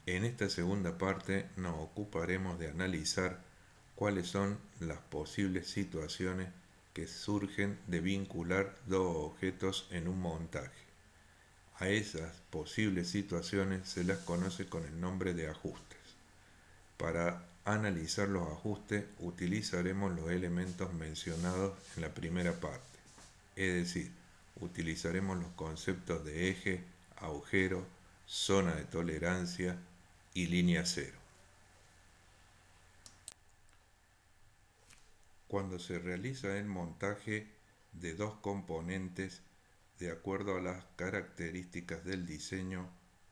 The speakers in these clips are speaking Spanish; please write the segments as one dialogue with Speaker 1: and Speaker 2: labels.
Speaker 1: En esta segunda parte nos ocuparemos de analizar cuáles son las posibles situaciones que surgen de vincular dos objetos en un montaje. A esas posibles situaciones se las conoce con el nombre de ajustes. Para analizar los ajustes utilizaremos los elementos mencionados en la primera parte, es decir, utilizaremos los conceptos de eje, agujero, zona de tolerancia y línea cero. Cuando se realiza el montaje de dos componentes de acuerdo a las características del diseño,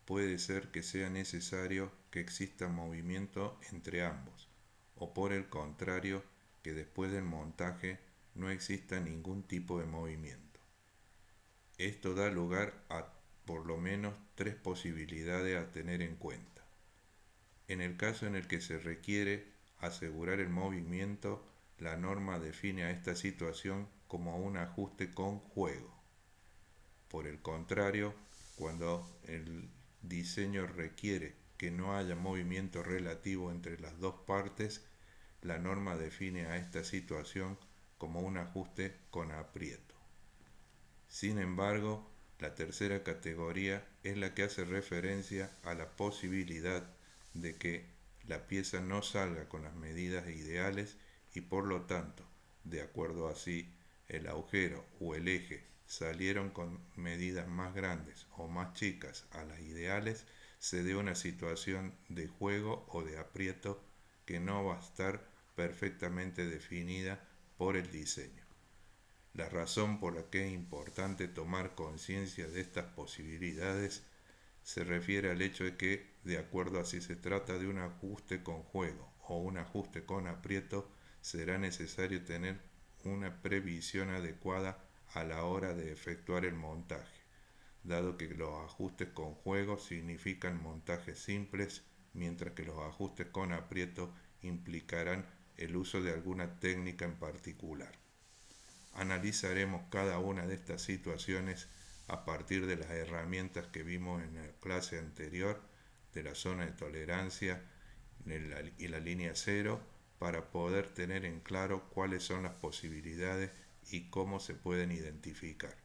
Speaker 1: puede ser que sea necesario que exista movimiento entre ambos, o por el contrario, que después del montaje no exista ningún tipo de movimiento. Esto da lugar a por lo menos tres posibilidades a tener en cuenta. En el caso en el que se requiere asegurar el movimiento, la norma define a esta situación como un ajuste con juego. Por el contrario, cuando el diseño requiere que no haya movimiento relativo entre las dos partes, la norma define a esta situación como un ajuste con aprieto. Sin embargo, la tercera categoría es la que hace referencia a la posibilidad de que la pieza no salga con las medidas ideales y por lo tanto, de acuerdo así, el agujero o el eje salieron con medidas más grandes o más chicas a las ideales, se dé una situación de juego o de aprieto que no va a estar perfectamente definida por el diseño. La razón por la que es importante tomar conciencia de estas posibilidades se refiere al hecho de que, de acuerdo a si se trata de un ajuste con juego o un ajuste con aprieto, será necesario tener una previsión adecuada a la hora de efectuar el montaje, dado que los ajustes con juego significan montajes simples, mientras que los ajustes con aprieto implicarán el uso de alguna técnica en particular. Analizaremos cada una de estas situaciones a partir de las herramientas que vimos en la clase anterior de la zona de tolerancia y la línea cero para poder tener en claro cuáles son las posibilidades y cómo se pueden identificar.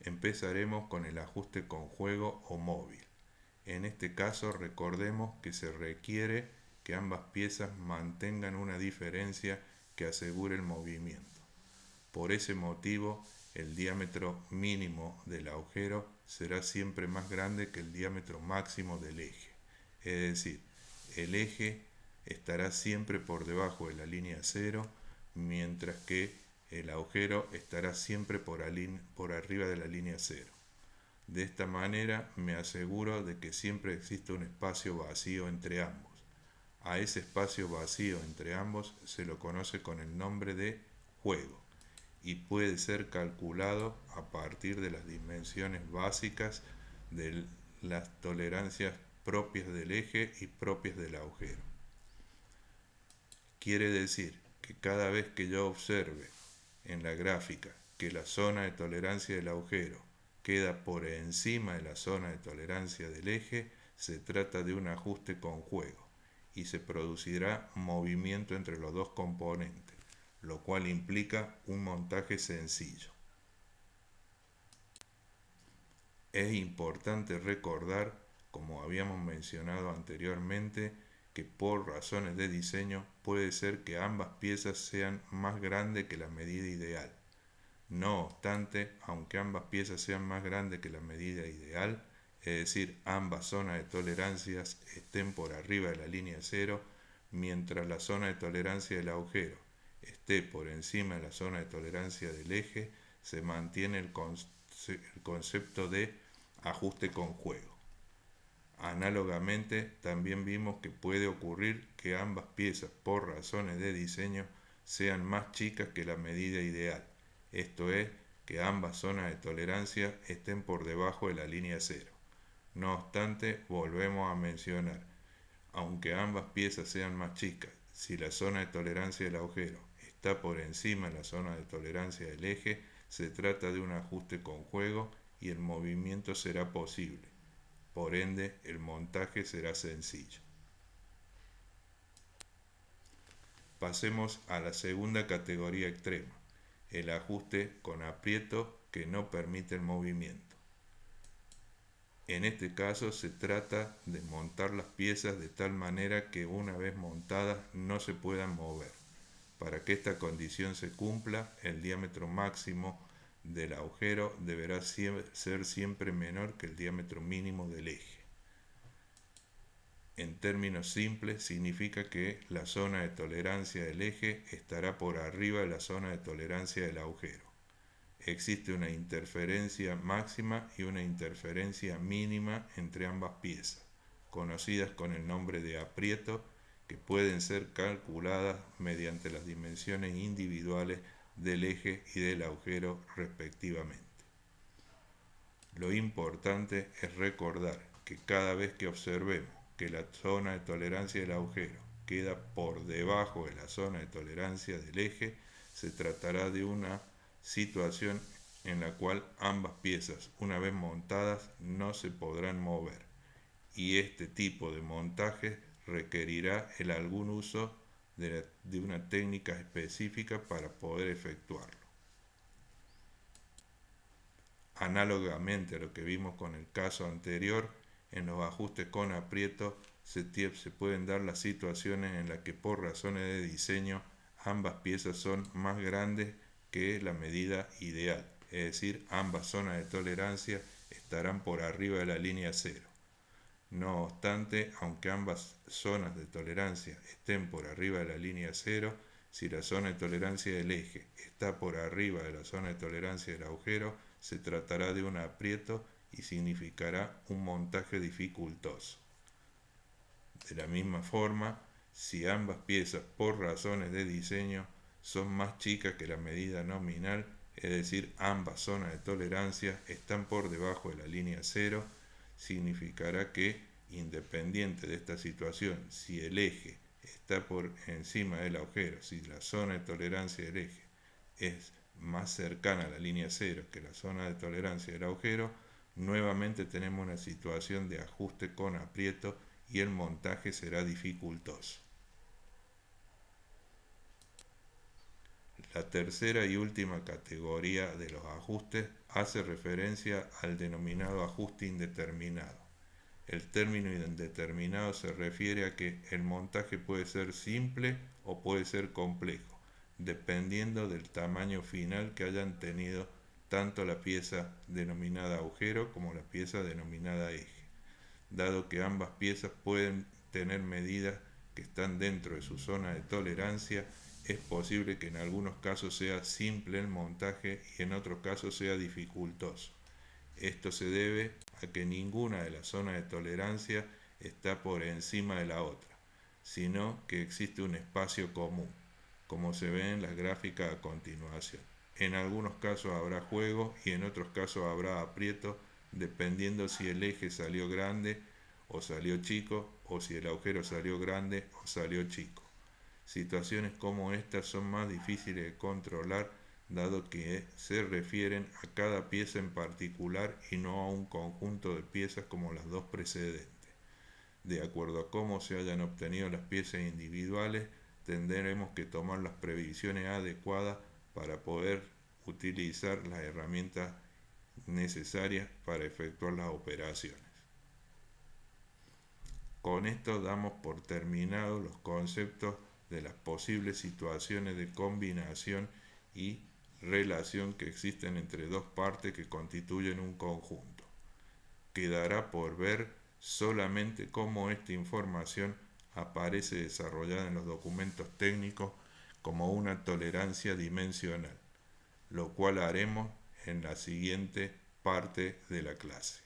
Speaker 1: Empezaremos con el ajuste con juego o móvil. En este caso recordemos que se requiere que ambas piezas mantengan una diferencia que asegure el movimiento. Por ese motivo, el diámetro mínimo del agujero será siempre más grande que el diámetro máximo del eje. Es decir, el eje estará siempre por debajo de la línea cero, mientras que el agujero estará siempre por arriba de la línea cero. De esta manera me aseguro de que siempre existe un espacio vacío entre ambos. A ese espacio vacío entre ambos se lo conoce con el nombre de juego y puede ser calculado a partir de las dimensiones básicas de las tolerancias propias del eje y propias del agujero. Quiere decir que cada vez que yo observe en la gráfica que la zona de tolerancia del agujero queda por encima de la zona de tolerancia del eje, se trata de un ajuste con juego y se producirá movimiento entre los dos componentes, lo cual implica un montaje sencillo. Es importante recordar, como habíamos mencionado anteriormente, que por razones de diseño puede ser que ambas piezas sean más grandes que la medida ideal. No obstante, aunque ambas piezas sean más grandes que la medida ideal, es decir, ambas zonas de tolerancias estén por arriba de la línea cero, mientras la zona de tolerancia del agujero esté por encima de la zona de tolerancia del eje, se mantiene el concepto de ajuste con juego. Análogamente, también vimos que puede ocurrir que ambas piezas, por razones de diseño, sean más chicas que la medida ideal, esto es, que ambas zonas de tolerancia estén por debajo de la línea cero. No obstante, volvemos a mencionar, aunque ambas piezas sean más chicas, si la zona de tolerancia del agujero está por encima de la zona de tolerancia del eje, se trata de un ajuste con juego y el movimiento será posible. Por ende, el montaje será sencillo. Pasemos a la segunda categoría extrema, el ajuste con aprieto que no permite el movimiento. En este caso se trata de montar las piezas de tal manera que una vez montadas no se puedan mover. Para que esta condición se cumpla, el diámetro máximo del agujero deberá ser siempre menor que el diámetro mínimo del eje. En términos simples, significa que la zona de tolerancia del eje estará por arriba de la zona de tolerancia del agujero. Existe una interferencia máxima y una interferencia mínima entre ambas piezas, conocidas con el nombre de aprieto, que pueden ser calculadas mediante las dimensiones individuales del eje y del agujero respectivamente. Lo importante es recordar que cada vez que observemos que la zona de tolerancia del agujero queda por debajo de la zona de tolerancia del eje, se tratará de una situación en la cual ambas piezas, una vez montadas, no se podrán mover, y este tipo de montaje requerirá el algún uso de una técnica específica para poder efectuarlo. Análogamente a lo que vimos con el caso anterior, en los ajustes con aprieto se pueden dar las situaciones en las que por razones de diseño ambas piezas son más grandes que la medida ideal, es decir, ambas zonas de tolerancia estarán por arriba de la línea cero. No obstante, aunque ambas zonas de tolerancia estén por arriba de la línea cero, si la zona de tolerancia del eje está por arriba de la zona de tolerancia del agujero, se tratará de un aprieto y significará un montaje dificultoso. De la misma forma, si ambas piezas por razones de diseño son más chicas que la medida nominal, es decir, ambas zonas de tolerancia están por debajo de la línea cero, significará que, independiente de esta situación, si el eje está por encima del agujero, si la zona de tolerancia del eje es más cercana a la línea cero que la zona de tolerancia del agujero, nuevamente tenemos una situación de ajuste con aprieto y el montaje será dificultoso. La tercera y última categoría de los ajustes hace referencia al denominado ajuste indeterminado. El término indeterminado se refiere a que el montaje puede ser simple o puede ser complejo, dependiendo del tamaño final que hayan tenido tanto la pieza denominada agujero como la pieza denominada eje. Dado que ambas piezas pueden tener medidas que están dentro de su zona de tolerancia, es posible que en algunos casos sea simple el montaje y en otros casos sea dificultoso. Esto se debe a que ninguna de las zonas de tolerancia está por encima de la otra, sino que existe un espacio común, como se ve en la gráfica a continuación. En algunos casos habrá juego y en otros casos habrá aprieto, dependiendo si el eje salió grande o salió chico, o si el agujero salió grande o salió chico. Situaciones como estas son más difíciles de controlar, dado que se refieren a cada pieza en particular y no a un conjunto de piezas como las dos precedentes. De acuerdo a cómo se hayan obtenido las piezas individuales, tendremos que tomar las previsiones adecuadas para poder utilizar las herramientas necesarias para efectuar las operaciones. Con esto damos por terminados los conceptos de las posibles situaciones de combinación y relación que existen entre dos partes que constituyen un conjunto. Quedará por ver solamente cómo esta información aparece desarrollada en los documentos técnicos como una tolerancia dimensional, lo cual haremos en la siguiente parte de la clase.